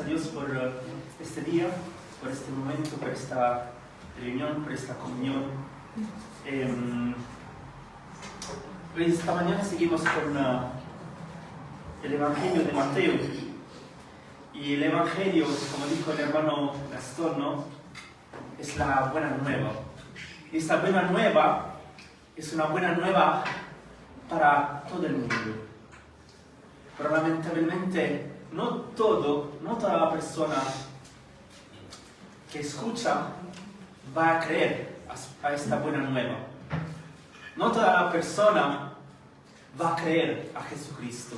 Dios por este día, por este momento, por esta reunión, por esta comunión. Esta mañana seguimos con el Evangelio de Mateo. Y el Evangelio, como dijo el hermano Gastón, ¿no?, es la buena nueva. Y esta buena nueva es una buena nueva para todo el mundo. Pero lamentablemente no toda la persona que escucha va a creer a esta buena nueva. No toda la persona va a creer a Jesucristo.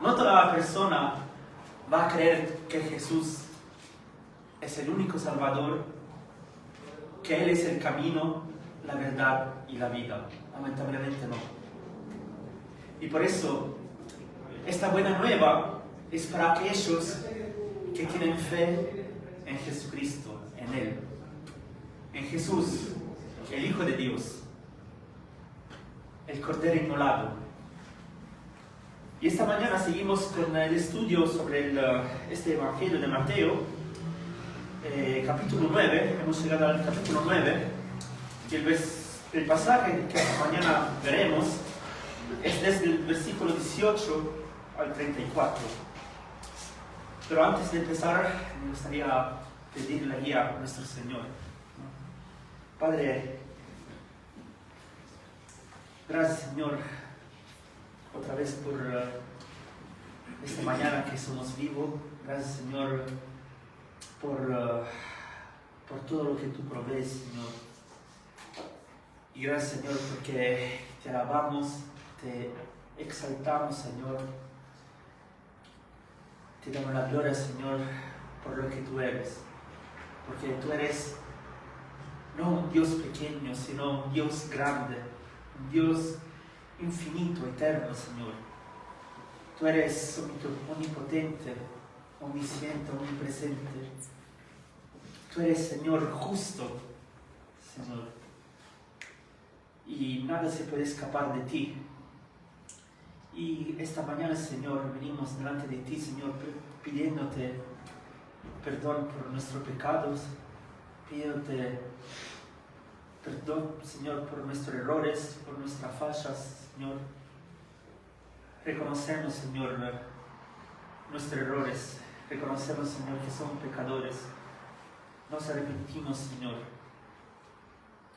No toda la persona va a creer que Jesús es el único Salvador, que Él es el camino, la verdad y la vida. Lamentablemente no. Y por eso, esta buena nueva es para aquellos que tienen fe en Jesucristo, en Él, en Jesús, el Hijo de Dios, el Cordero Inmolado. Y esta mañana seguimos con el estudio sobre este Evangelio de Mateo, capítulo 9. Hemos llegado al capítulo 9. Y el pasaje que esta mañana veremos es desde el versículo 18 al 34. Pero antes de empezar, me gustaría pedir la guía a nuestro Señor. Padre, gracias, Señor, otra vez por esta mañana que somos vivos. Gracias, Señor, por todo lo que tú provees, Señor. Y gracias, Señor, porque te alabamos, te exaltamos, Señor. Te damos la gloria, Señor, por lo que tú eres. Porque tú eres no un Dios pequeño, sino un Dios grande, un Dios infinito, eterno, Señor. Tú eres omnipotente, omnisciente, omnipresente. Tú eres, Señor, justo, Señor. Y nada se puede escapar de ti. Y esta mañana, Señor, venimos delante de ti, Señor, pidiéndote perdón por nuestros pecados, pidiéndote perdón, Señor, por nuestros errores, por nuestras fallas, Señor. Reconocemos, Señor, nuestros errores. Reconocemos, Señor, que somos pecadores. Nos arrepentimos, Señor.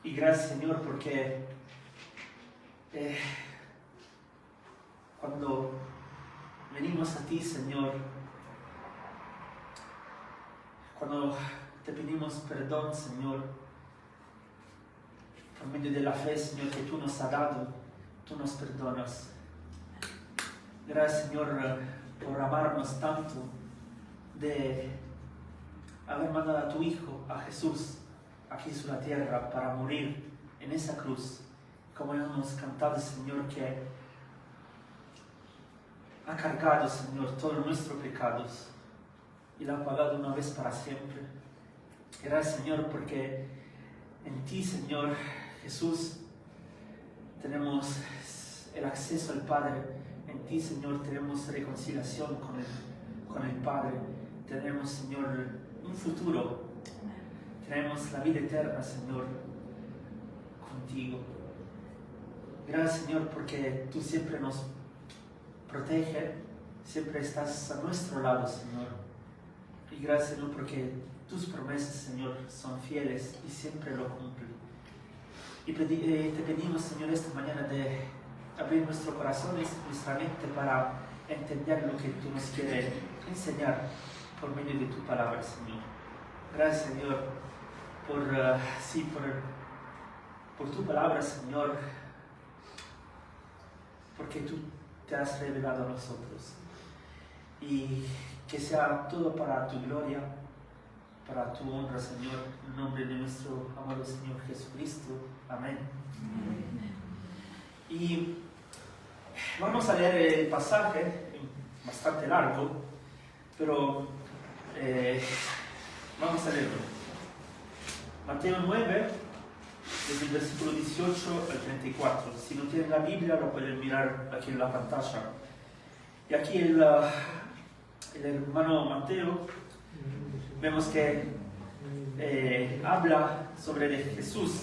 Y gracias, Señor, porque cuando venimos a ti, Señor, cuando te pedimos perdón, Señor, por medio de la fe, Señor, que tú nos has dado, tú nos perdonas. Gracias, Señor, por amarnos tanto, de haber mandado a tu Hijo, a Jesús, aquí sobre la tierra, para morir en esa cruz. Como hemos cantado, Señor, que ha cargado, Señor, todos nuestros pecados y lo ha pagado una vez para siempre. Gracias, Señor, porque en ti, Señor Jesús, tenemos el acceso al Padre. En ti, Señor, tenemos reconciliación con el Padre. Tenemos, Señor, un futuro. Tenemos la vida eterna, Señor, contigo. Gracias, Señor, porque tú siempre nos protege, siempre estás a nuestro lado, Señor. Y gracias, Señor, porque tus promesas, Señor, son fieles y siempre lo cumplen. Y te pedimos, Señor, esta mañana de abrir nuestro corazón y nuestra mente para entender lo que tú nos quieres enseñar por medio de tu palabra, Señor. Gracias, Señor, por tu palabra, Señor, porque tú te has revelado a nosotros. Y que sea todo para tu gloria, para tu honra, Señor, en nombre de nuestro amado Señor Jesucristo. Amén. Y vamos a leer el pasaje, bastante largo, pero vamos a leerlo. Mateo 9, desde el versículo 18 al 34. Si no tienen la Biblia, lo pueden mirar aquí en la pantalla. Y aquí el hermano Mateo, vemos que habla sobre de Jesús,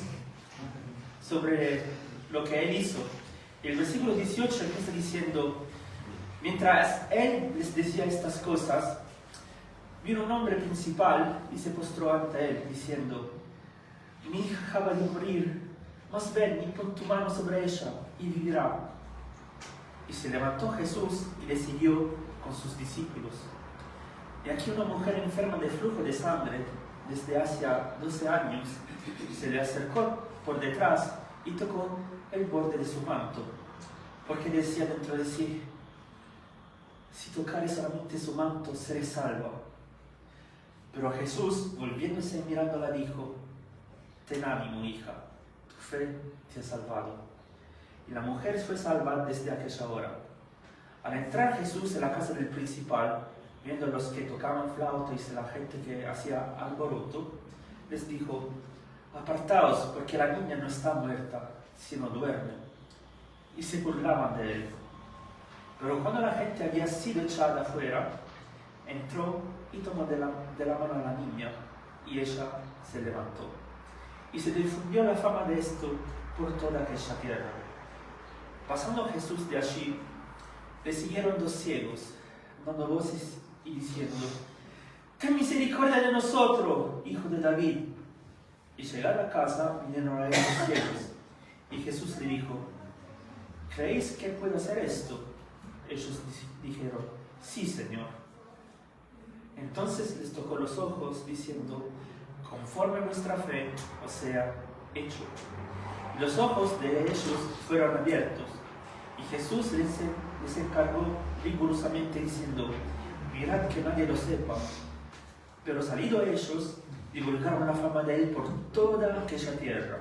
sobre lo que Él hizo. Y el versículo 18 empieza diciendo: mientras Él les decía estas cosas, vino un hombre principal y se postró ante Él, diciendo: mi hija acaba de morir, mas ven y pon tu mano sobre ella y vivirá. Y se levantó Jesús y le siguió con sus discípulos. Y aquí una mujer enferma de flujo de sangre desde hacía 12 años se le acercó por detrás y tocó el borde de su manto, porque decía dentro de sí: si tocare solamente su manto, seré salva. Pero Jesús, volviéndose y mirándola, dijo: ten ánimo, hija, tu fe te ha salvado. Y la mujer fue salva desde aquella hora. Al entrar Jesús en la casa del principal, viendo los que tocaban flauta y la gente que hacía alboroto, les dijo: apartaos, porque la niña no está muerta, sino duerme. Y se burlaban de él. Pero cuando la gente había sido echada afuera, entró y tomó de la mano a la niña, y ella se levantó. Y se difundió la fama de esto por toda aquella tierra. Pasando Jesús de allí, le siguieron 2 ciegos, dando voces y diciendo: ten misericordia de nosotros, hijo de David. Y llegada a casa, vinieron a él los ciegos. Y Jesús le dijo: ¿creéis que puedo hacer esto? Ellos dijeron: sí, Señor. Entonces les tocó los ojos, diciendo: conforme vuestra fe os sea hecho. Y los ojos de ellos fueron abiertos. Y Jesús les encargó rigurosamente, diciendo: mirad que nadie lo sepa. Pero salido ellos, divulgaron la fama de él por toda aquella tierra.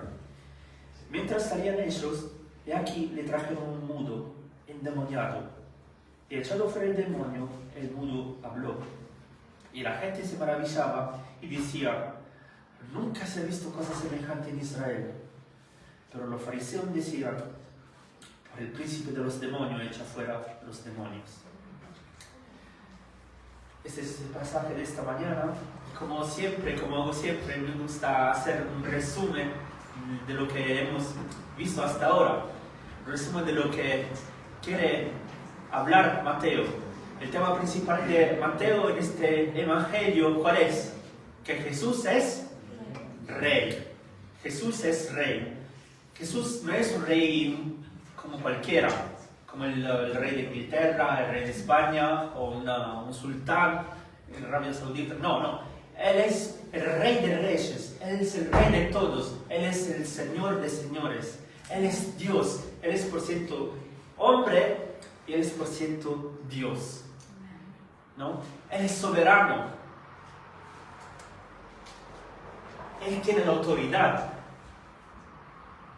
Mientras salían ellos, he aquí le trajeron un mudo, endemoniado. Y echado fuera el demonio, el mudo habló. Y la gente se maravillaba y decía: nunca se ha visto cosa semejante en Israel. Pero los fariseos decían: por el príncipe de los demonios echa fuera los demonios. Este es el pasaje de esta mañana. Como siempre, me gusta hacer un resumen de lo que hemos visto hasta ahora. Un resumen de lo que quiere hablar Mateo. El tema principal de Mateo en este evangelio, ¿cuál es? Que Jesús es rey. Jesús es rey. Jesús no es un rey como cualquiera, como el rey de Inglaterra, el rey de España o un sultán en Arabia Saudita. No. Él es el rey de reyes. Él es el rey de todos. Él es el Señor de señores. Él es Dios. Él es por ciento hombre y Él es por ciento Dios. ¿No? Él es soberano. Él tiene la autoridad.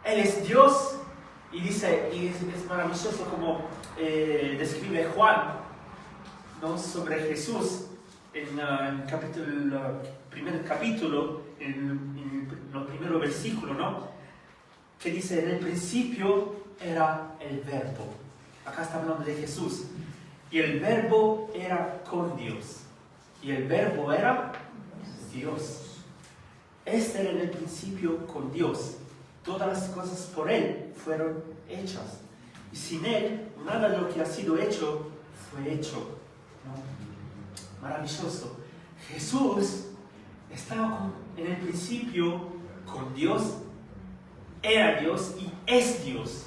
Él es Dios. Y dice, y es maravilloso como describe Juan, ¿no? Sobre Jesús en el primer capítulo, en el primer versículo, ¿no? Que dice: en el principio era el Verbo. Acá está hablando de Jesús. Y el Verbo era con Dios. Y el Verbo era Dios. Este era en el principio con Dios. Todas las cosas por Él fueron hechas. Y sin Él, nada de lo que ha sido hecho fue hecho. ¿No? Maravilloso. Jesús estaba en el principio con Dios, era Dios y es Dios.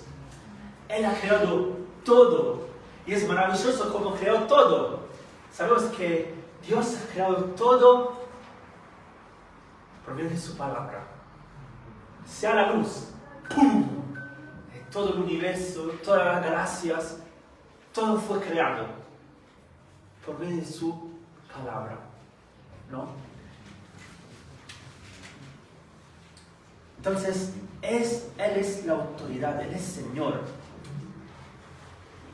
Él ha creado todo. Y es maravilloso cómo creó todo. Sabemos que Dios ha creado todo por medio de su palabra. Sea la luz, ¡pum! Todo el universo, todas las galaxias, todo fue creado por medio de su palabra, ¿no? Entonces, Él es la autoridad, Él es Señor.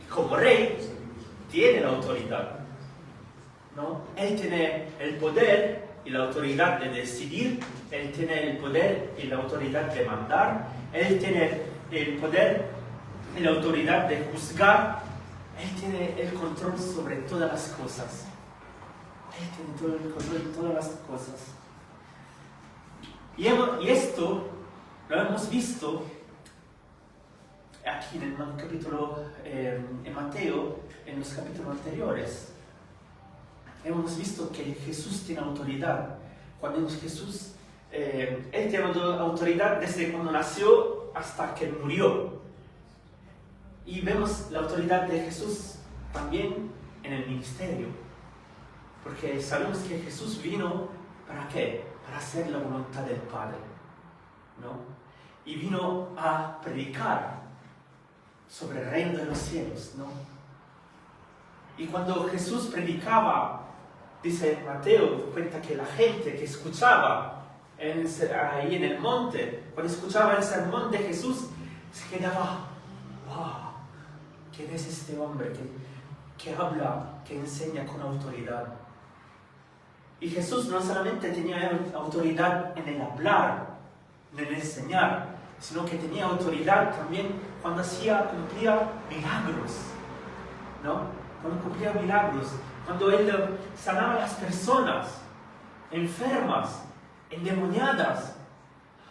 Y como Rey, tiene la autoridad, ¿no? Él tiene el poder y la autoridad de decidir. Él tiene el poder y la autoridad de mandar. Él tiene el poder y la autoridad de juzgar. Él tiene el control sobre todas las cosas. Él tiene todo el control de todas las cosas. Y esto lo hemos visto aquí en el capítulo, en Mateo, en los capítulos anteriores. Hemos visto que Jesús tiene autoridad. Cuando Jesús, Él tiene autoridad desde cuando nació hasta que murió. Y vemos la autoridad de Jesús también en el ministerio. Porque sabemos que Jesús vino, ¿para qué? Para hacer la voluntad del Padre, ¿no? Y vino a predicar sobre el reino de los cielos, ¿no? Y cuando Jesús predicaba, dice Mateo, cuenta que la gente que escuchaba ahí en el monte, cuando escuchaba el sermón de Jesús, se quedaba, wow, ¿quién es este hombre que habla, que enseña con autoridad? Y Jesús no solamente tenía autoridad en el hablar, en el enseñar, sino que tenía autoridad también cuando cumplía milagros, ¿no? Cuando cumplía milagros, cuando Él sanaba a las personas enfermas, endemoniadas.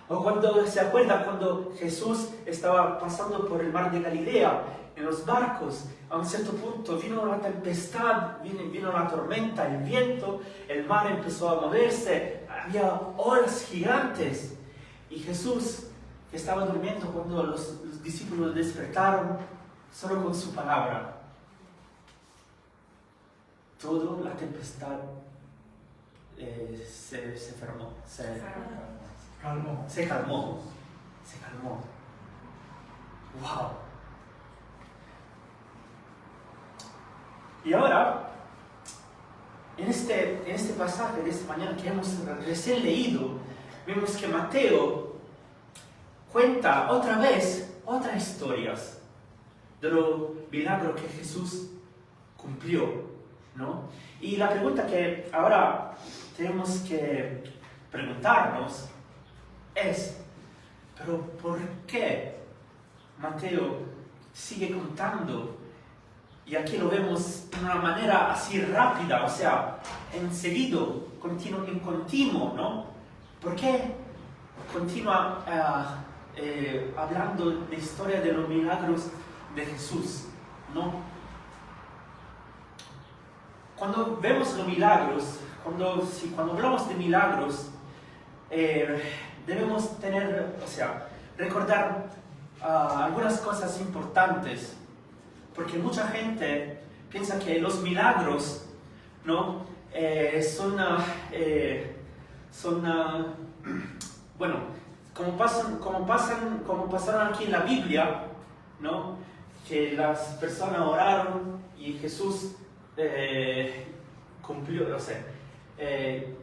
O cuando, ¿se acuerda cuando Jesús estaba pasando por el mar de Galilea en los barcos? A un cierto punto vino la tempestad, vino la tormenta, el viento, el mar empezó a moverse, había olas gigantes. Y Jesús, que estaba durmiendo cuando los discípulos despertaron, solo con su palabra, toda la tempestad se calmó. ¡Wow! Y ahora, en este pasaje de esta mañana que hemos recién leído, vemos que Mateo cuenta otra vez otras historias de los milagros que Jesús cumplió, ¿no? Y la pregunta que ahora tenemos que preguntarnos es, ¿pero por qué Mateo sigue contando? Y aquí lo vemos de una manera así rápida, o sea, enseguido, en continuo, ¿no? ¿Por qué continúa hablando de la historia de los milagros de Jesús, ¿no? Cuando vemos los milagros, cuando hablamos de milagros, debemos recordar algunas cosas importantes, porque mucha gente piensa que los milagros, ¿no? Bueno, como pasaron aquí en la Biblia, ¿no? Que las personas oraron y Jesús cumplió,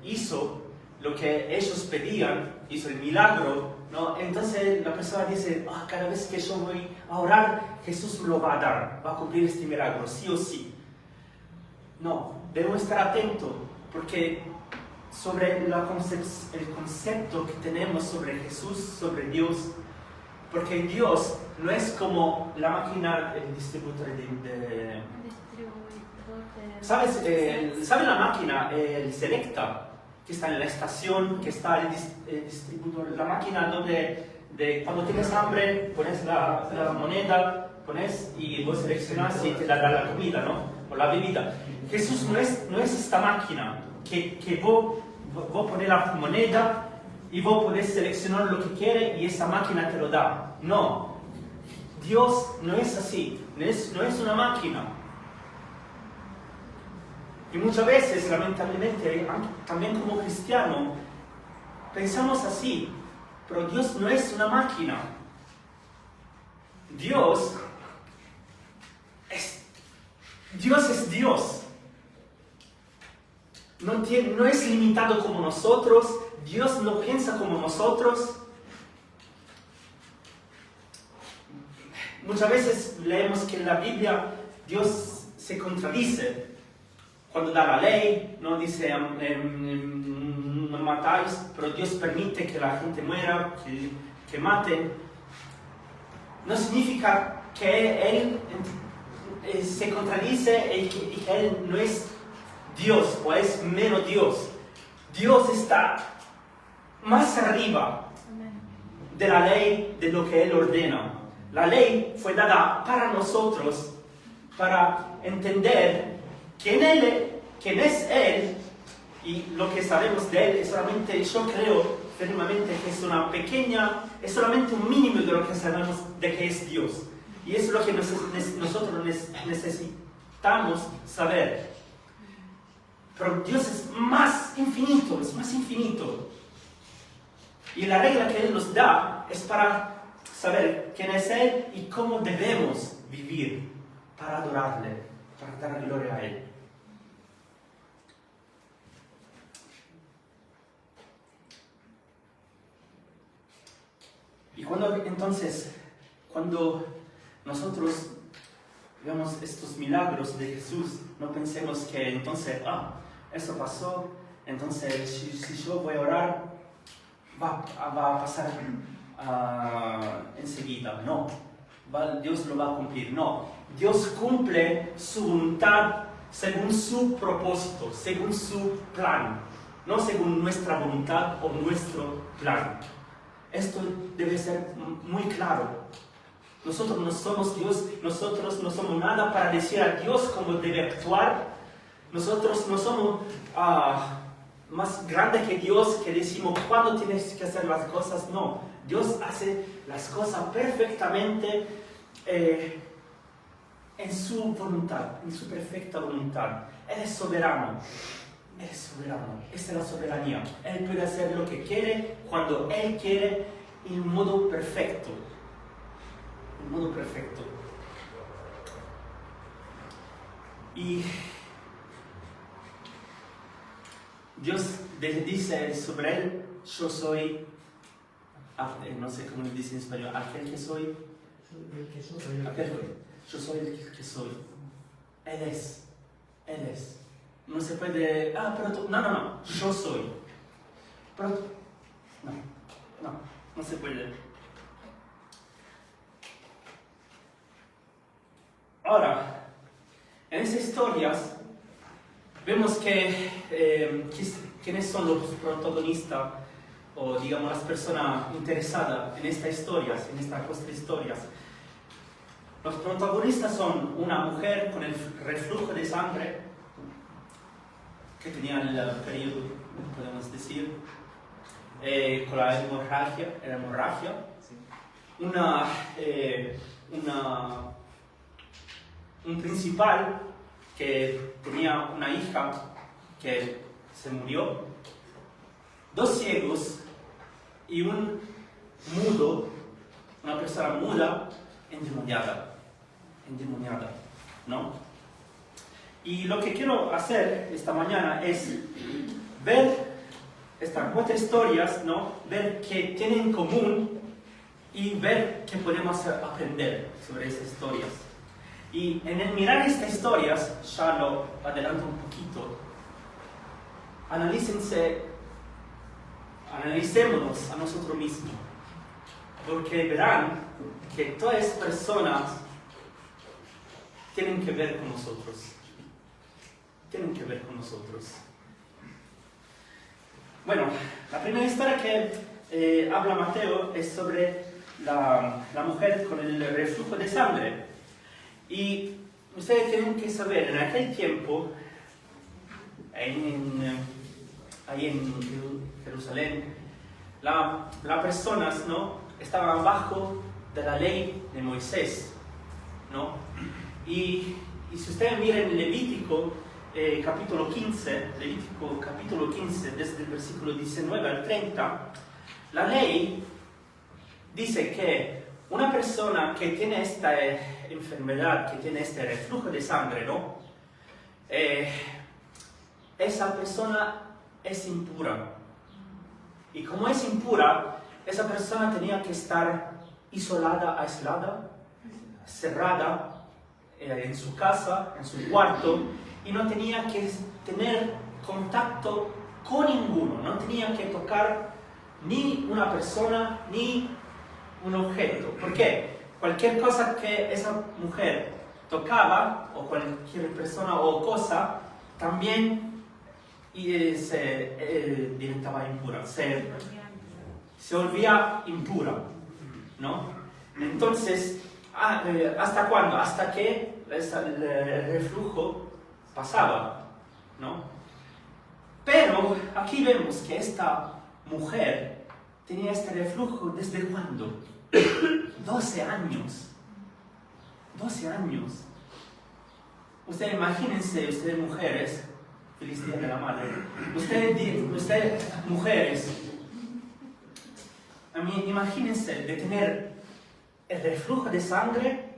hizo lo que ellos pedían, hizo el milagro, ¿no? Entonces la persona dice, cada vez que yo voy a orar, Jesús me lo va a dar, va a cumplir este milagro, sí o sí. No, debemos estar atentos, porque sobre el concepto que tenemos sobre Jesús, sobre Dios, porque Dios no es como la máquina, el distribuidor de ¿sabes la máquina, el Selecta, que está en la estación, que está el distribuidor, la máquina donde cuando tienes hambre pones la moneda, y vos seleccionas y te da la comida, ¿no? O la bebida. Jesús no es esta máquina que vos pones la moneda y vos podés seleccionar lo que quieres y esa máquina te lo da. No, Dios no es así, no es una máquina. Y muchas veces, lamentablemente, también como cristianos, pensamos así, pero Dios no es una máquina. Dios es Dios. No es limitado como nosotros. Dios no piensa como nosotros. Muchas veces leemos que en la Biblia Dios se contradice. Cuando da la ley, no dice no matáis, pero Dios permite que la gente muera, que maten. No significa que Él se contradice y que Él no es Dios o es menos Dios. Dios está más arriba de la ley, de lo que Él ordena. La ley fue dada para nosotros, para entender quién es Él, y lo que sabemos de Él es solamente, yo creo firmemente que es solamente un mínimo de lo que sabemos de que es Dios. Y eso es lo que nosotros necesitamos saber. Pero Dios es más infinito, Y la regla que Él nos da es para saber quién es Él y cómo debemos vivir para adorarle, para dar gloria a Él. Y cuando nosotros vemos estos milagros de Jesús, no pensemos que entonces, eso pasó, entonces si yo voy a orar, va a pasar enseguida. No, Dios lo va a cumplir. No, Dios cumple su voluntad según su propósito, según su plan, no según nuestra voluntad o nuestro plan. Esto debe ser muy claro. Nosotros no somos Dios, nosotros no somos nada para decir a Dios cómo debe actuar. Nosotros no somos más grandes que Dios, que decimos cuándo tienes que hacer las cosas. No, Dios hace las cosas perfectamente en su voluntad, en su perfecta voluntad. Él es soberano. Esa es la soberanía. Él puede hacer lo que quiere, cuando Él quiere, en modo perfecto. Y Dios dice sobre Él, yo soy, no sé cómo dice en español, aquel que soy. Yo soy el que soy. Él es. No se puede, pero tú, no, yo soy. Pero, no se puede. Ahora, en esas historias, vemos que quiénes son los protagonistas, o digamos las personas interesadas en estas historias, en estas historias. Los protagonistas son una mujer con el reflujo de sangre, que tenía el periodo, podemos decir, con la hemorragia, un principal que tenía una hija que se murió, 2 ciegos y un mudo, una persona muda, endemoniada, ¿no? Y lo que quiero hacer esta mañana es ver estas 4 historias, ¿no? Ver qué tienen en común y ver qué podemos aprender sobre esas historias. Y en el mirar estas historias, ya lo adelanto un poquito, analicémonos a nosotros mismos, porque verán que todas las personas tienen que ver con nosotros. Bueno, la primera historia que habla Mateo es sobre la mujer con el reflujo de sangre. Y ustedes tienen que saber, en aquel tiempo, ahí en Jerusalén, las personas, ¿no?, estaban bajo de la ley de Moisés, ¿no? Y si ustedes miran Levítico capítulo 15, desde el versículo 19 al 30, la ley dice que una persona que tiene esta enfermedad, que tiene este reflujo de sangre, ¿no?, esa persona es impura. Y como es impura, esa persona tenía que estar aislada, cerrada en su casa, en su cuarto, y no tenía que tener contacto con ninguno, no tenía que tocar ni una persona ni un objeto. ¿Por qué? Cualquier cosa que esa mujer tocaba, o cualquier persona o cosa, también y se diventaba impura, se volvía impura, ¿no? Entonces, ¿hasta cuándo? Hasta que el reflujo pasaba, ¿no? Pero aquí vemos que esta mujer tenía este reflujo ¿desde cuándo? 12 años. 12 años. Ustedes imagínense, ustedes mujeres, feliz día de la madre, ustedes mujeres, imagínense de tener el reflujo de sangre.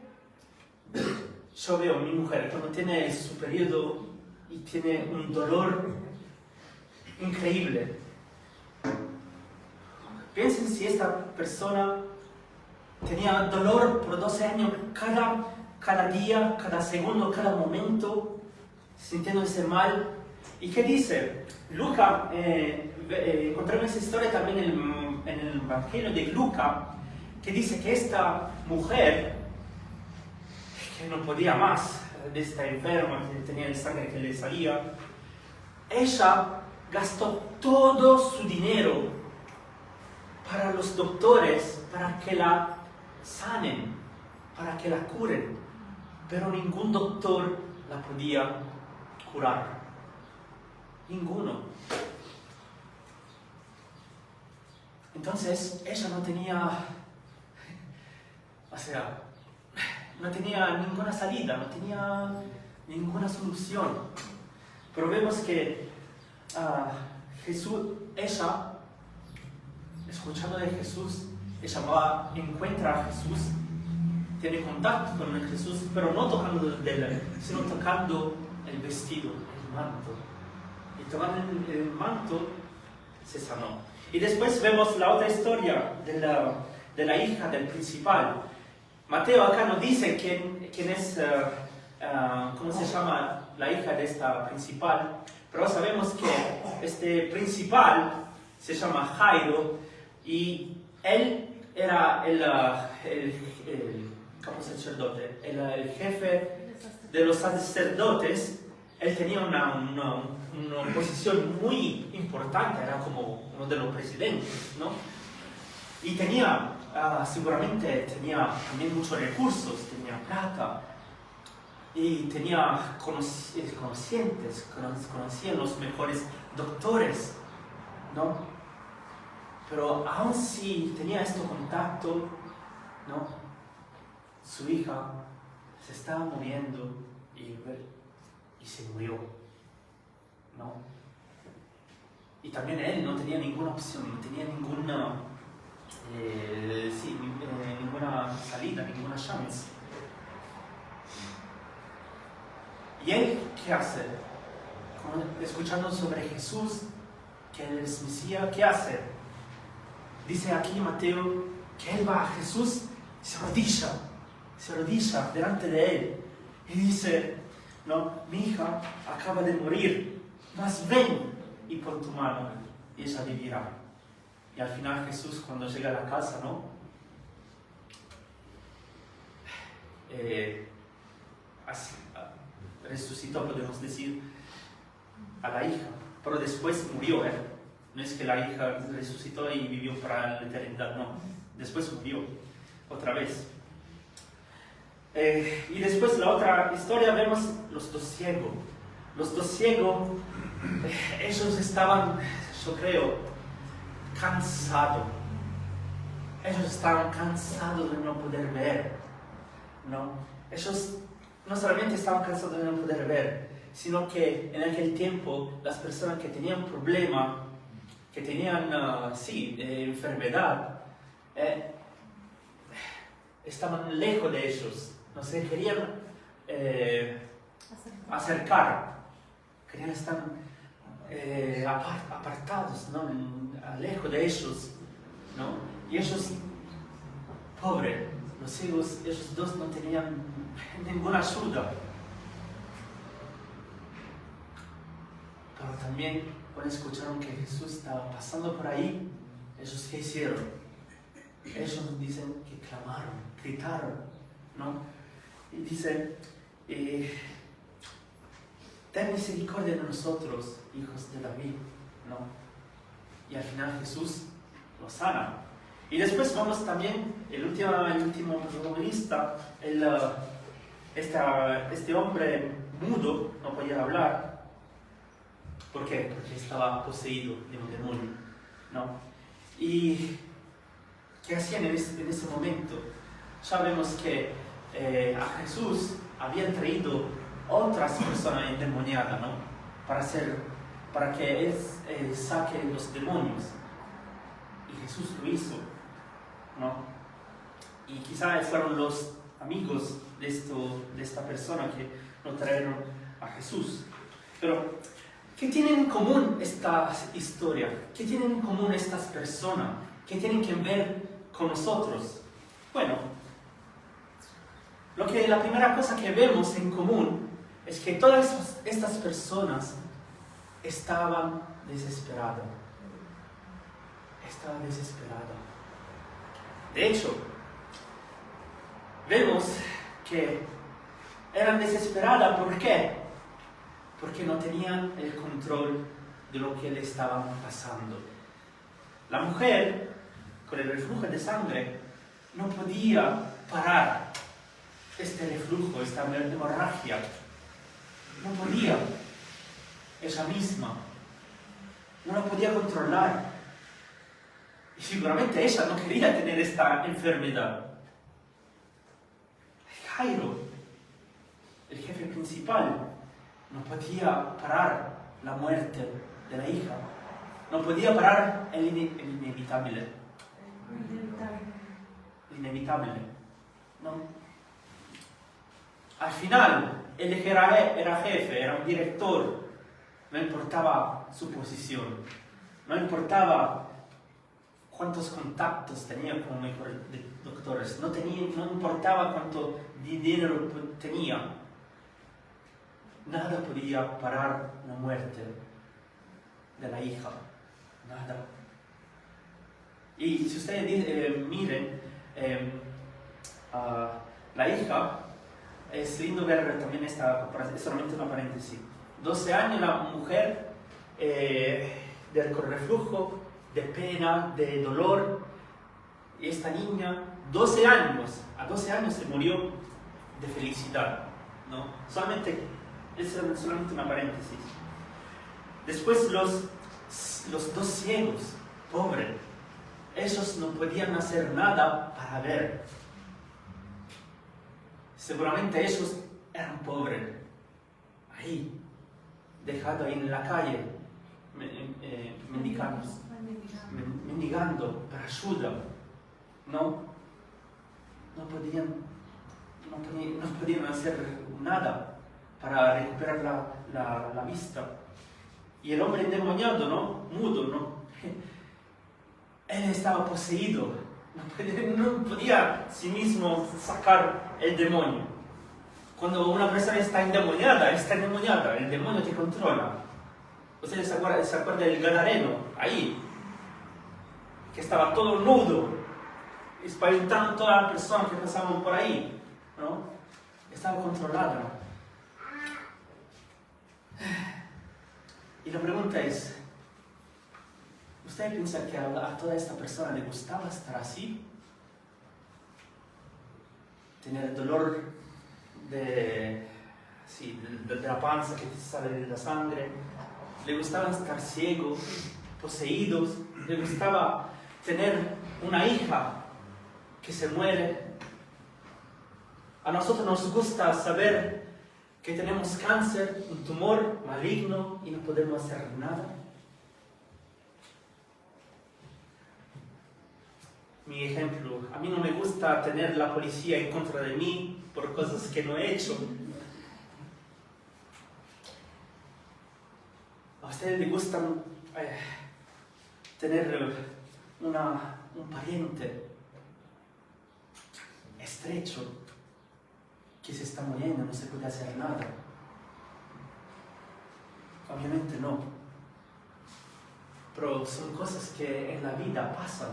Yo veo a mi mujer cuando tiene su periodo y tiene un dolor increíble. Piensen si esta persona tenía dolor por 12 años cada día, cada segundo, cada momento, sintiéndose mal. ¿Y qué dice? Lucas, encontramos esa historia también en el Evangelio de Lucas, que dice que esta mujer, que no podía más de esta enferma, que tenía el sangre que le salía, ella gastó todo su dinero para los doctores, para que la sanen, para que la curen, pero ningún doctor la podía curar. Ninguno. Entonces, ella no tenía, no tenía ninguna salida, no tenía ninguna solución. Pero vemos que Jesús, ella, escuchando de Jesús, ella encuentra a Jesús, tiene contacto con Jesús, pero no tocando de él, sino tocando el vestido, el manto. Y tocando el manto, se sanó. Y después vemos la otra historia de la hija del principal. Mateo acá nos dice quién es, cómo se llama la hija de esta principal, pero sabemos que este principal se llama Jairo y él era el sacerdote, el jefe de los sacerdotes. Él tenía una posición muy importante, era como uno de los presidentes, ¿no? Y tenía, seguramente tenía también muchos recursos, tenía plata y tenía conocientes, conocían los mejores doctores, ¿no? Pero aún si tenía este contacto, ¿no? Su hija se estaba muriendo y se murió, ¿no? Y también él no tenía ninguna opción, no tenía ninguna salida, ninguna chance. ¿Y él qué hace? Escuchando sobre Jesús, que él es Mesías, ¿qué hace? Dice aquí Mateo que él va a Jesús, se arrodilla delante de él y dice, no, mi hija acaba de morir, mas ven y pon tu mano y ella vivirá. Y al final Jesús, cuando llega a la casa, ¿no? Resucitó, podemos decir, a la hija, pero después murió, ¿eh? No es que la hija resucitó y vivió para la eternidad, no. Después murió, otra vez. Y después la otra historia vemos los dos ciegos. Los dos ciegos, ellos estaban, yo creo, cansados. Ellos estaban cansados de no poder ver, ¿no? Ellos no solamente estaban cansados de no poder ver, sino que en aquel tiempo las personas que tenían problemas, que tenían, enfermedad, estaban lejos de ellos, no se querían acercar, querían estar apartados, ¿no? Lejos de ellos, ¿no? Y ellos, pobres, los ciegos, ellos dos no tenían ninguna ayuda. Pero también cuando escucharon que Jesús estaba pasando por ahí, ellos ¿qué hicieron? Ellos dicen que clamaron, gritaron, ¿no? Y dicen, ten misericordia de nosotros, hijos de David. ¿no? Y al final Jesús lo sana. Y después vamos también, el último protagonista, este hombre mudo, no podía hablar. ¿Por qué? Porque estaba poseído de un demonio, ¿no? ¿Y qué hacían en ese momento? Sabemos que a Jesús habían traído otras personas endemoniadas, ¿no? Para que él saque los demonios. Y Jesús lo hizo, ¿no? Y quizás fueron los amigos de esta persona que lo trajeron a Jesús. Pero, ¿qué tienen en común esta historia? ¿Qué tienen en común estas personas? ¿Qué tienen que ver con nosotros? Bueno, la primera cosa que vemos en común es que todas estas personas estaban desesperadas. Estaban desesperadas. De hecho, vemos que eran desesperadas. ¿Por qué? Porque no tenían el control de lo que le estaban pasando. La mujer, con el reflujo de sangre, no podía parar este reflujo, esta hemorragia. No podía. Ella misma. No la podía controlar. Y seguramente ella no quería tener esta enfermedad. Jairo, el jefe principal, no podía parar la muerte de la hija. No podía parar el inevitable. El inevitable. ¿No? Al final, él era jefe, era un director. No importaba su posición. No importaba cuántos contactos tenía con mejores doctores. No importaba cuánto dinero tenía. Nada podía parar la muerte de la hija. Nada. Y si ustedes miren, la hija, es lindo ver también esta comparación, es solamente una paréntesis. 12 años la mujer del reflujo, de pena, de dolor. Y esta niña, a 12 años se murió de felicidad, ¿no? Es solamente una paréntesis. Después los dos ciegos, pobres, ellos no podían hacer nada para ver. Seguramente ellos eran pobres, ahí, dejados ahí en la calle, mendigando para ayuda. No podían hacer nada para recuperar la vista. Y el hombre endemoniado, ¿no? Mudo, ¿no? Él estaba poseído. No podía sí mismo sacar el demonio. Cuando una persona está endemoniada, el demonio te controla. Ustedes se acuerdan del Gadareno, ahí, que estaba todo nudo, espantando a todas las personas que pasaban por ahí, ¿no? Estaba controlado. Y la pregunta es, ¿usted piensa que a toda esta persona le gustaba estar así? Tener el dolor de la panza que sale de la sangre. Le gustaba estar ciegos, poseídos. Le gustaba tener una hija que se muere. A nosotros nos gusta saber que tenemos cáncer, un tumor maligno y no podemos hacer nada. Mi ejemplo, a mí no me gusta tener la policía en contra de mí por cosas que no he hecho. ¿A ustedes les gusta tener un pariente estrecho que se está muriendo, no se puede hacer nada? Obviamente no. Pero son cosas que en la vida pasan.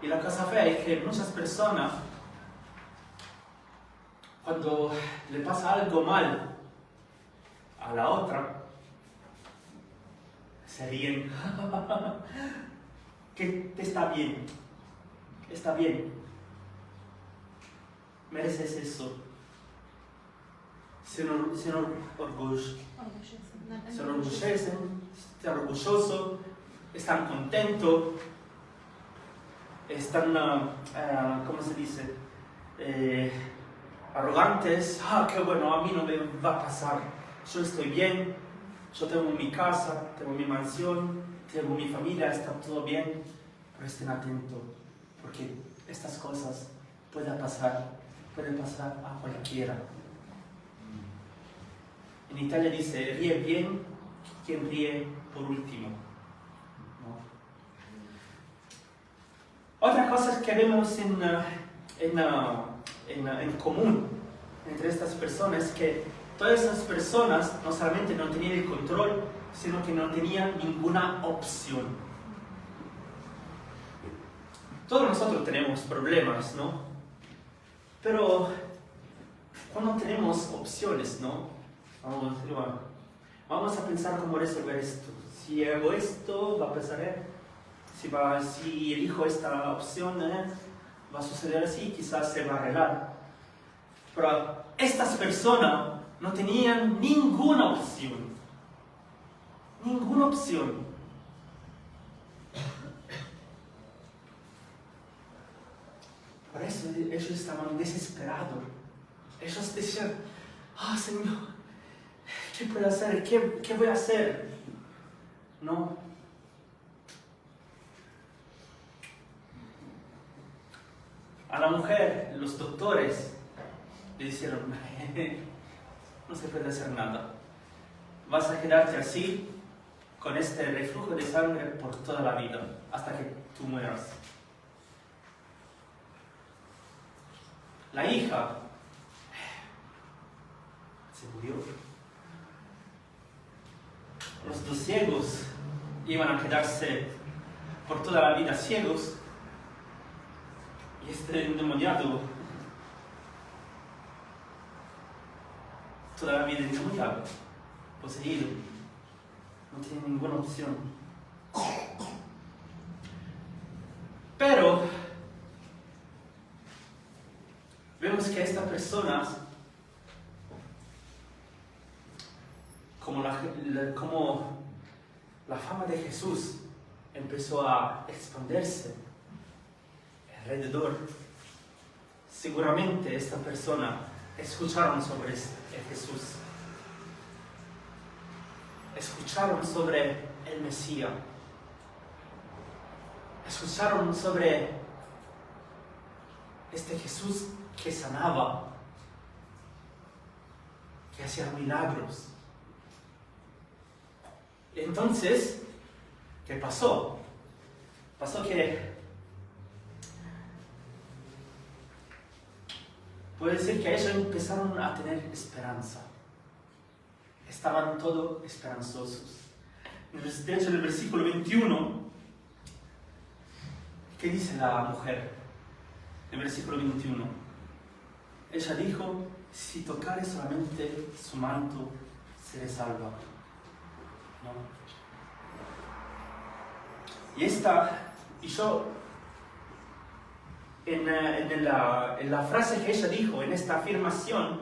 Y la cosa fea es que muchas personas, cuando le pasa algo mal a la otra, se ríen. Que está bien, está bien. Mereces eso. Se enorgullecen, están orgullosos, están contentos, están, ¿cómo se dice? Arrogantes. Qué bueno, a mí no me va a pasar. Yo estoy bien, yo tengo mi casa, tengo mi mansión, tengo mi familia, está todo bien. Pero estén atentos, porque estas cosas pueden pasar a cualquiera. En Italia dice, ríe bien quien ríe por último. ¿No? Otra cosa que vemos en común entre estas personas es que todas esas personas no solamente no tenían el control, sino que no tenían ninguna opción. Todos nosotros tenemos problemas, ¿no? Pero cuando tenemos opciones, ¿no? Vamos a pensar cómo resolver esto. Si hago esto, va a pasar. Si elijo esta opción, va a suceder así, quizás se va a arreglar. Pero estas personas no tenían ninguna opción. Ninguna opción. Por eso ellos estaban desesperados. Ellos decían, Señor, ¿qué puedo hacer? ¿Qué voy a hacer? No. A la mujer, los doctores le dijeron, no se puede hacer nada. Vas a quedarte así, con este reflujo de sangre por toda la vida, hasta que tú mueras. La hija se murió. Los dos ciegos iban a quedarse por toda la vida ciegos. Y este endemoniado, toda la vida endemoniado, poseído, no tiene ninguna opción. Pero vemos que estas personas, como la fama de Jesús empezó a expandirse alrededor, seguramente esta persona escucharon sobre Jesús, escucharon sobre el Mesías, escucharon sobre este Jesús que sanaba, que hacía milagros. Entonces, ¿qué pasó? Pasó que puede decir que ellos empezaron a tener esperanza. Estaban todos esperanzosos. De hecho, en el versículo 21, ¿qué dice la mujer? En el versículo 21, ella dijo, si tocare solamente su manto, seré salva. ¿No? Y yo, en la frase que ella dijo, en esta afirmación,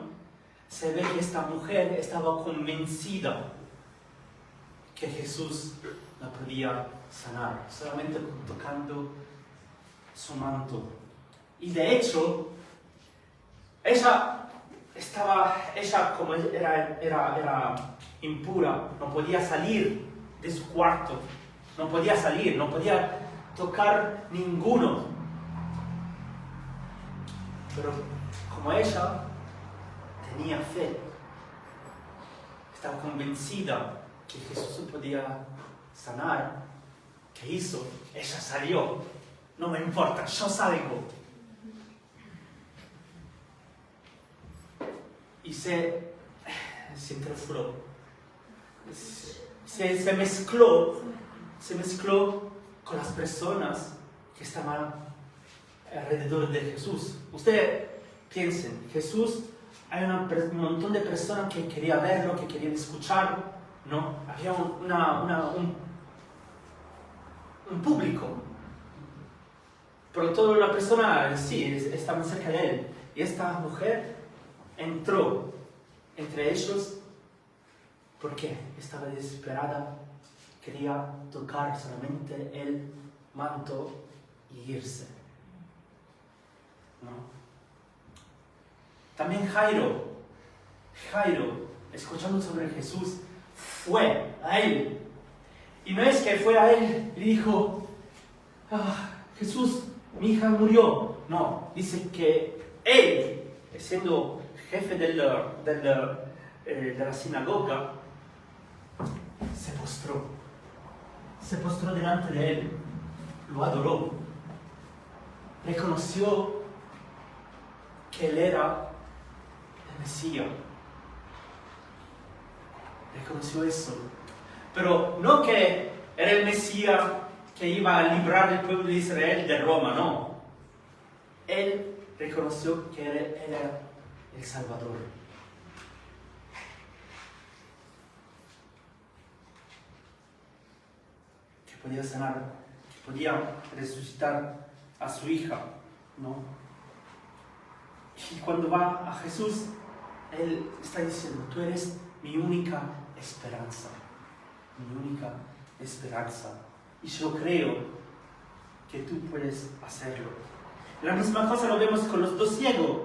se ve que esta mujer estaba convencida que Jesús la podía sanar, solamente tocando su manto. Y de hecho, ella como era impura, no podía salir de su cuarto, no podía tocar ninguno. Pero como ella tenía fe, estaba convencida que Jesús podía sanar, ¿qué hizo? Ella salió. No me importa, yo salgo. Y se interfló. Se mezcló con las personas que estaban alrededor de Jesús. Ustedes piensen, Jesús, hay un montón de personas que querían verlo, que querían escuchar, ¿no? Había un público. Pero toda la persona, sí, estaban cerca de él. Y esta mujer entró entre ellos. ¿Por qué? Estaba desesperada. Quería tocar solamente el manto y irse. ¿No? También Jairo, escuchando sobre Jesús, fue a él. Y no es que fue a él y dijo, Jesús, mi hija murió. No, dice que él, siendo jefe de la sinagoga, se postró delante de él, lo adoró, reconoció que él era el Mesías. Reconoció eso. Pero no que era el Mesías que iba a librar al pueblo de Israel de Roma, no. Él reconoció que él era el Salvador. Que podía sanar, que podía resucitar a su hija, ¿no? Y cuando va a Jesús, él está diciendo, tú eres mi única esperanza. Mi única esperanza. Y yo creo que tú puedes hacerlo. La misma cosa lo vemos con los dos ciegos.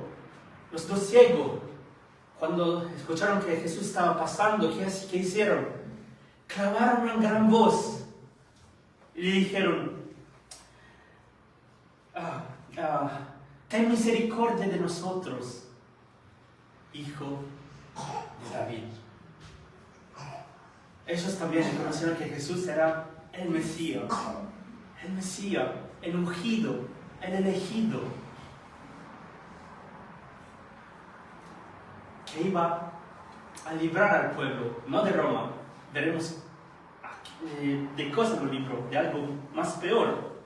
Los dos ciegos, cuando escucharon que Jesús estaba pasando, ¿qué hicieron? Clamaron en gran voz y le dijeron, ten misericordia de nosotros, hijo de David. Ellos también reconocieron que Jesús era el Mesías, el ungido, el elegido, que iba a librar al pueblo, no de Roma. Veremos de cosas en el libro, de algo más peor.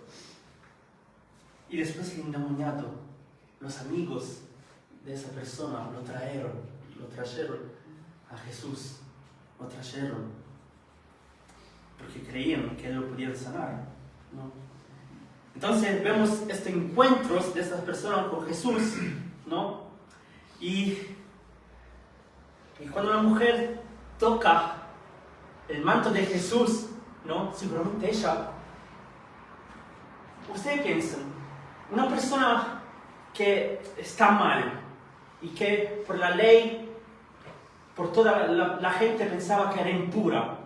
Y después el endemoniado, los amigos de esa persona lo trajeron a Jesús, lo trajeron porque creían que él lo podía sanar, ¿no? Entonces vemos estos encuentros de estas personas con Jesús, ¿no? Y cuando la mujer toca el manto de Jesús, ¿no? Seguramente ella, ustedes piensan, una persona que está mal y que por la ley, por toda la gente pensaba que era impura.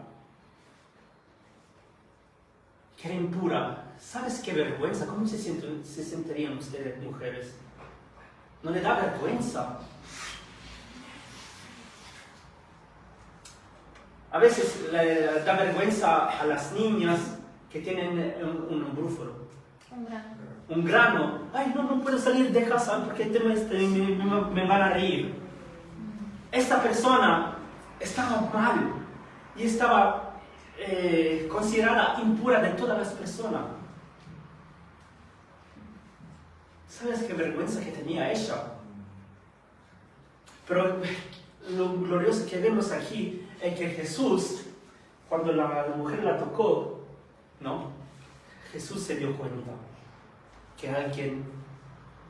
¿Sabes qué vergüenza? ¿Cómo se sentirían ustedes, mujeres? ¿No le da vergüenza? A veces le da vergüenza a las niñas que tienen un brúfalo. Un grano. Ay, no puedo salir de casa porque me van a reír. Esta persona estaba mal y estaba considerada impura de todas las personas. ¿Sabes qué vergüenza que tenía ella? Pero lo glorioso que vemos aquí es que Jesús, cuando la mujer la tocó, ¿no? Jesús se dio cuenta que alguien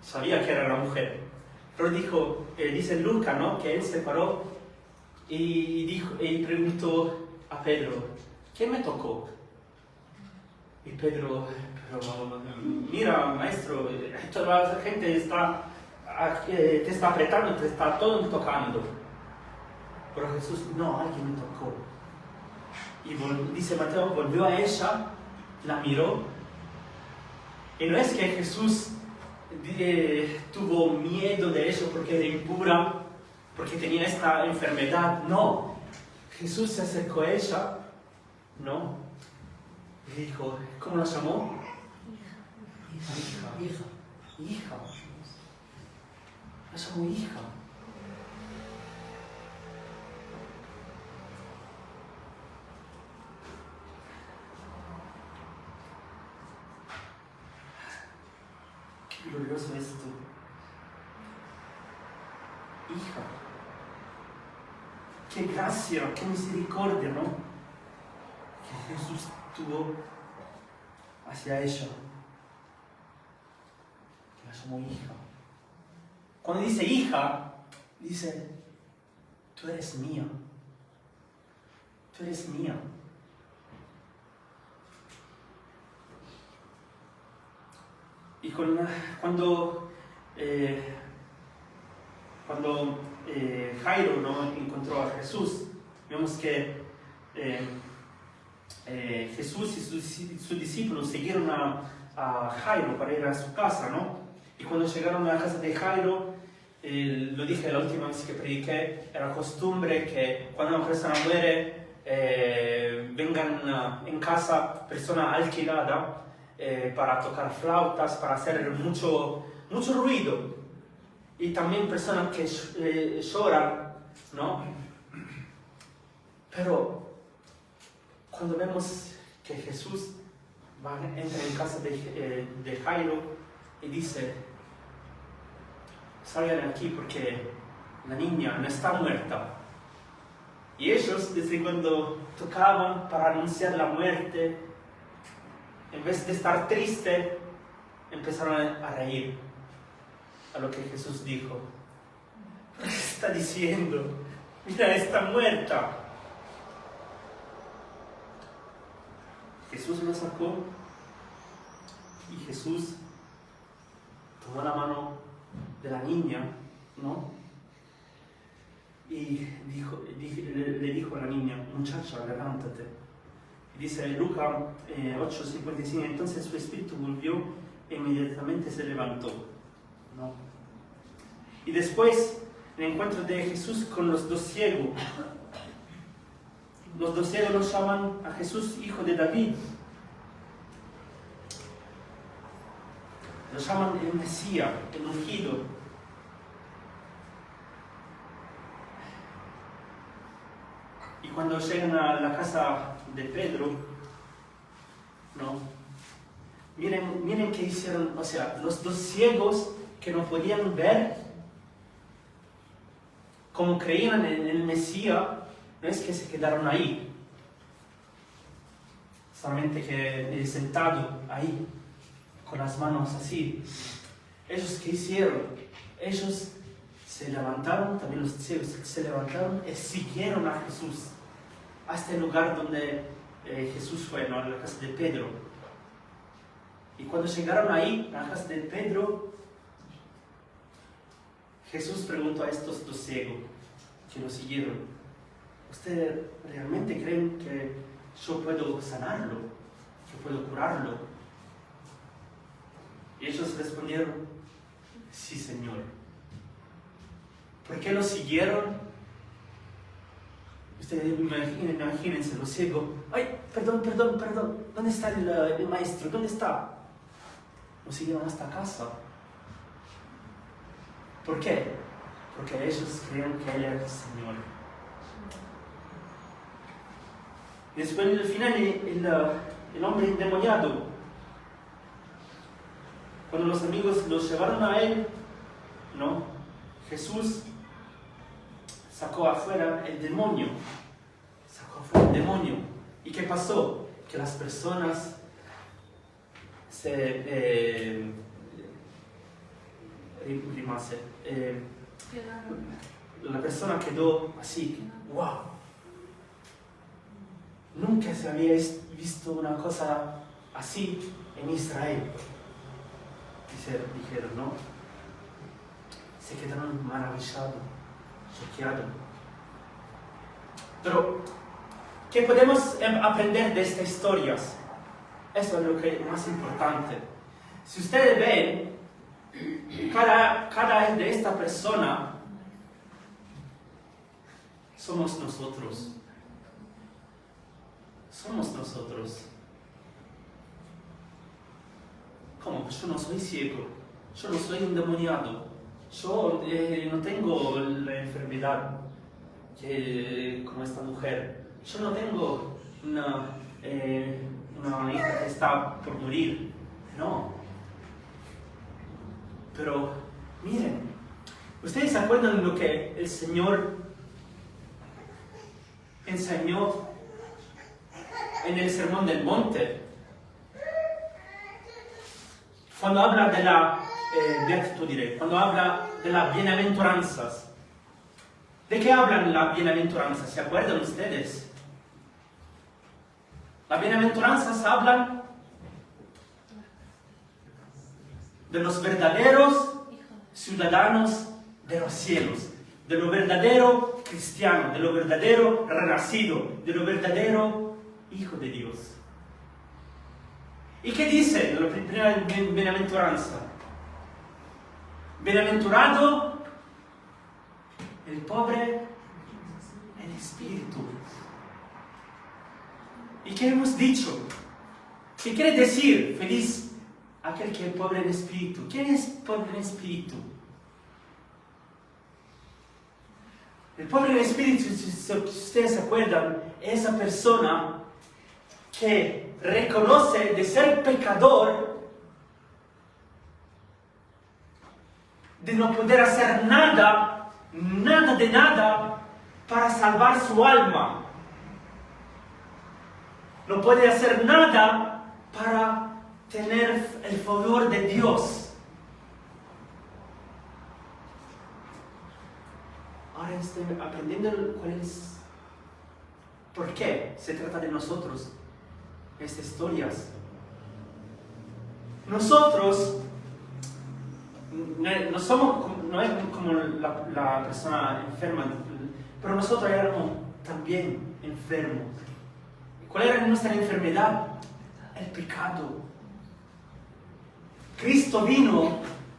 sabía que era la mujer. Pero dice Lucas, ¿no? Que él se paró y preguntó a Pedro, ¿quién me tocó? Y Pedro, mira, maestro, toda la gente te está apretando, te está todo tocando. Pero Jesús, no, alguien me tocó. Y dice Mateo, volvió a ella, la miró. Y no es que Jesús tuvo miedo de eso porque era impura, porque tenía esta enfermedad. No, Jesús se acercó a ella, ¿no? Y dijo, ¿cómo la llamó? Hija. La llamó hija. Qué glorioso esto. Hija. Qué gracia, qué misericordia, ¿no? Que Jesús tuvo hacia ella. La llamó hija. Cuando dice hija, dice, tú eres mía. Tú eres mía. Y cuando Jairo, ¿no?, encontró a Jesús, vemos que Jesús y sus discípulos siguieron a Jairo para ir a su casa, ¿no? Y cuando llegaron a la casa de Jairo, lo dije la última vez que prediqué, era costumbre que cuando una persona muere, vengan en casa persona alquilada para tocar flautas, para hacer mucho ruido. Y también personas que lloran, ¿no? Pero cuando vemos que Jesús entra en casa de Jairo y dice, salgan de aquí porque la niña no está muerta. Y ellos, desde cuando tocaban para anunciar la muerte, en vez de estar triste, empezaron a reír a lo que Jesús dijo. ¿Qué está diciendo? Mira, está muerta. Jesús lo sacó y Jesús tomó la mano de la niña, ¿no? Y le dijo a la niña, muchacha, levántate. Y dice Lucas 8:55, entonces su espíritu volvió e inmediatamente se levantó, ¿no? Y después el encuentro de Jesús con los dos ciegos. Los dos ciegos los llaman a Jesús hijo de David. Lo llaman el Mesías, el ungido. Y cuando llegan a la casa de Pedro, ¿no? Miren qué hicieron, o sea, los dos ciegos que no podían ver, como creían en el Mesías, no es que se quedaron ahí, solamente que sentado ahí, con las manos así. ¿Ellos qué hicieron? Ellos se levantaron, también los ciegos se levantaron y siguieron a Jesús hasta el lugar donde Jesús fue, ¿no?, en la casa de Pedro. Y cuando llegaron ahí, a la casa de Pedro, Jesús preguntó a estos dos ciegos que lo siguieron, ¿ustedes realmente creen que yo puedo sanarlo? ¿Que puedo curarlo? Y ellos respondieron, sí, Señor. ¿Por qué lo siguieron? Ustedes imagínense, los ciegos, ay, perdón, ¿dónde está el maestro? ¿Dónde está? Lo siguieron hasta casa. ¿Por qué? Porque ellos creen que Él es el Señor. Y después, al final, el hombre endemoniado, cuando los amigos los llevaron a Él, ¿no?, Jesús sacó afuera el demonio. ¿Y qué pasó? Que las personas la persona quedó así, wow. Nunca se había visto una cosa así en Israel. Dijeron, ¿no? Se quedaron maravillados, choqueados. Pero, ¿qué podemos aprender de estas historias? Eso es lo que es más importante. Si ustedes ven, cada de esta persona somos nosotros. Somos nosotros. ¿Cómo? Yo no soy ciego. Yo no soy endemoniado. Yo no tengo la enfermedad como esta mujer. Yo no tengo una hija que está por morir. No. Pero miren, ¿ustedes se acuerdan de lo que el Señor enseñó en el Sermón del Monte? cuando habla de la beatitudine, cuando habla de las bienaventuranzas. ¿De qué hablan las bienaventuranzas? ¿Se acuerdan ustedes? Las bienaventuranzas hablan de los verdaderos ciudadanos de los cielos, de lo verdadero cristiano, de lo verdadero renacido, de lo verdadero hijo de Dios. ¿Y qué dice la primera bienaventuranza? Bienaventurado el pobre en espíritu. ¿Y qué hemos dicho? ¿Qué quiere decir feliz aquel que es pobre en espíritu? ¿Quién es pobre en espíritu? El pobre en espíritu, si ustedes se acuerdan, es esa persona que reconoce de ser pecador, de no poder hacer nada de nada para salvar su alma. No puede hacer nada para tener el favor de Dios. Ahora estoy aprendiendo por qué se trata de nosotros, estas historias. Nosotros no somos, no es como la persona enferma, pero nosotros éramos también enfermos. ¿Cuál era nuestra enfermedad? El pecado. Cristo vino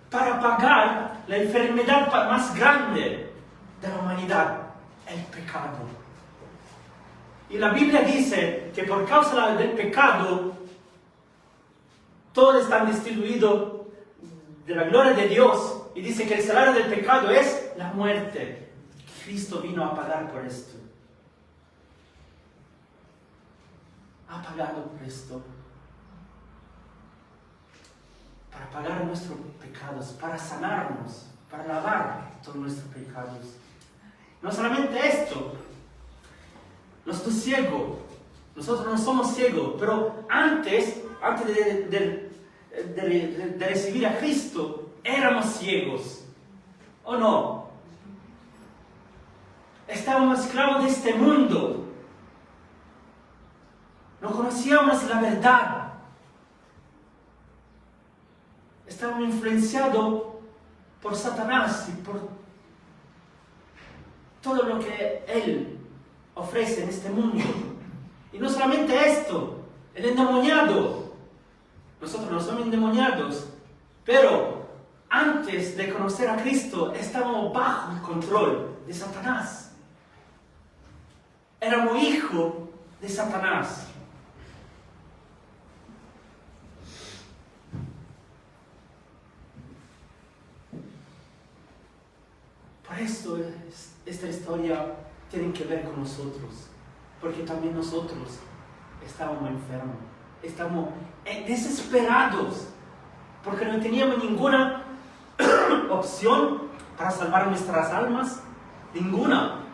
para pagar la enfermedad más grande de la humanidad, el pecado. Y la Biblia dice que por causa del pecado, todos están destituidos de la gloria de Dios. Y dice que el salario del pecado es la muerte. Cristo vino a pagar por esto. Ha pagado por esto. Para pagar nuestros pecados, para sanarnos, para lavar todos nuestros pecados. No solamente esto, no estoy ciego, nosotros no somos ciegos, pero antes de recibir a Cristo, éramos ciegos, ¿o no? Estábamos esclavos de este mundo, no conocíamos la verdad, estábamos influenciados por Satanás y por todo lo que él ofrece en este mundo. Y no solamente esto, el endemoniado. Nosotros no somos endemoniados, pero antes de conocer a Cristo estábamos bajo el control de Satanás. Éramos hijos de Satanás. Por eso esta historia tiene que ver con nosotros, porque también nosotros estábamos enfermos, estábamos desesperados, porque no teníamos ninguna opción para salvar nuestras almas, ninguna.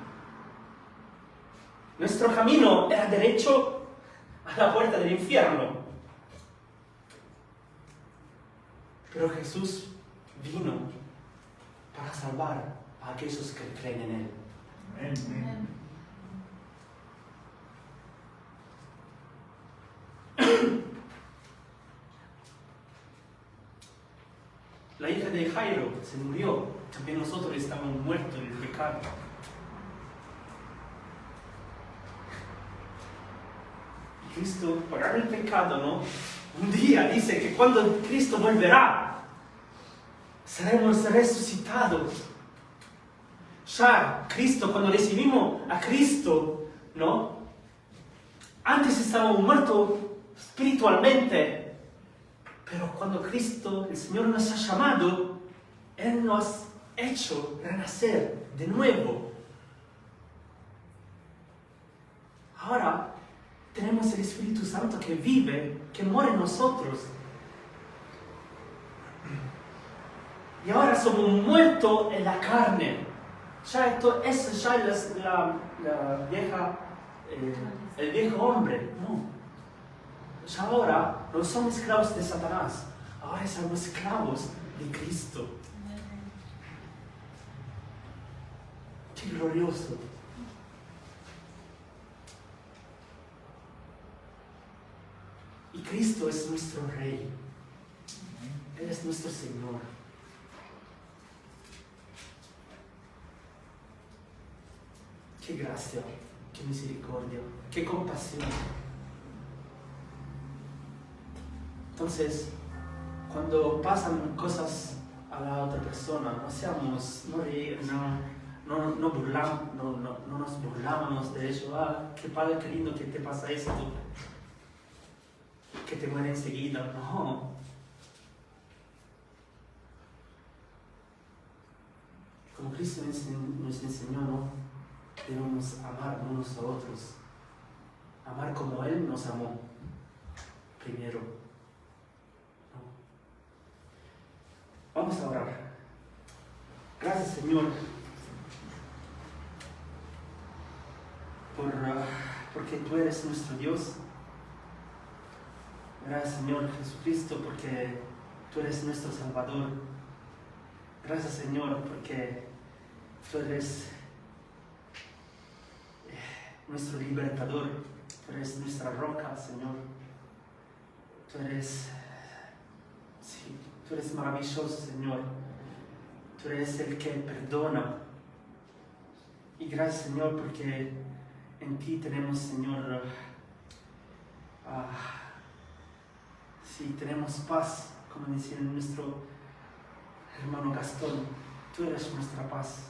Nuestro camino era derecho a la puerta del infierno. Pero Jesús vino para salvar a aquellos que creen en Él. Amén. La hija de Jairo se murió. También nosotros estamos muertos en el pecado. Y Cristo, pagar el pecado, ¿no? Un día dice que cuando Cristo volverá, seremos resucitados. Ya, Cristo, cuando recibimos a Cristo, ¿no? Antes estábamos muertos espiritualmente, pero cuando Cristo, el Señor, nos ha llamado, Él nos ha hecho renacer de nuevo. Ahora tenemos el Espíritu Santo que vive, que mora en nosotros. Y ahora somos muertos en la carne. Ya esto es ya la vieja, el viejo hombre. No. Ya ahora no somos esclavos de Satanás. Ahora somos esclavos de Cristo. ¡Qué glorioso! Y Cristo es nuestro Rey. Él es nuestro Señor. ¡Qué gracia! ¡Qué misericordia! ¡Qué compasión! Entonces, cuando pasan cosas a la otra persona, no nos burlamos de ello. Qué padre, qué lindo que te pasa esto, que te muere enseguida. No. Como Cristo nos enseñó, ¿no? Debemos amar unos a otros. Amar como Él nos amó primero. ¿No? Vamos a orar. Gracias, Señor, porque tú eres nuestro Dios. Gracias, Señor Jesucristo, porque tú eres nuestro Salvador. Gracias, Señor, porque tú eres nuestro libertador. Tú eres nuestra roca, Señor. Tú eres maravilloso, Señor. Tú eres el que perdona. Y gracias, Señor, porque en ti tenemos, Señor, tenemos paz, como decía nuestro hermano Gastón. Tú eres nuestra paz.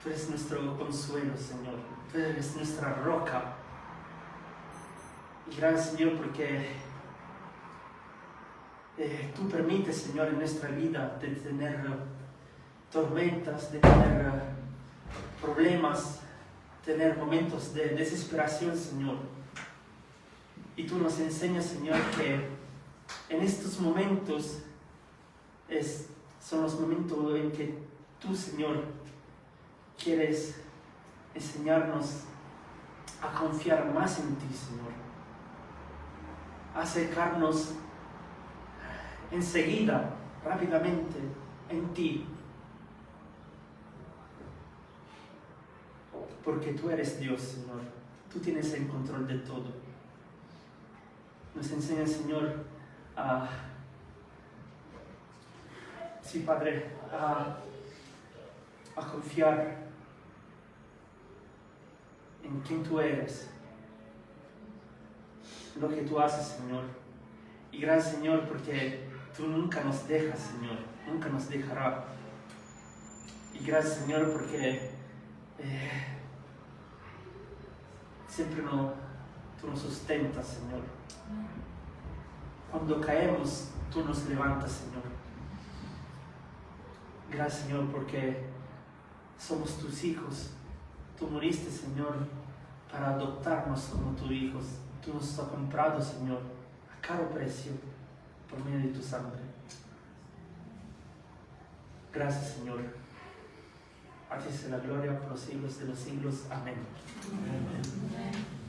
Tú eres nuestro consuelo, Señor. Tú eres nuestra roca. Y gracias, Señor, porque tú permites, Señor, en nuestra vida de tener tormentas, de tener problemas, tener momentos de desesperación, Señor. Y tú nos enseñas, Señor, que en estos momentos son los momentos en que tú, Señor, quieres enseñarnos a confiar más en ti, Señor. A acercarnos enseguida, rápidamente, en ti. Porque tú eres Dios, Señor. Tú tienes el control de todo. Nos enseña, Señor, Padre, a confiar en quien tú eres, lo que tú haces, Señor. Y gracias, Señor, porque tú nunca nos dejas, Señor, nunca nos dejará. Y gracias, Señor, porque siempre tú nos sustentas, Señor. Cuando caemos, tú nos levantas, Señor. Gracias, Señor, porque somos tus hijos. Tú moriste, Señor, para adoptarnos como tus hijos. Tú nos has comprado, Señor, a caro precio, por medio de tu sangre. Gracias, Señor. A ti sea la gloria por los siglos de los siglos. Amén. Amén.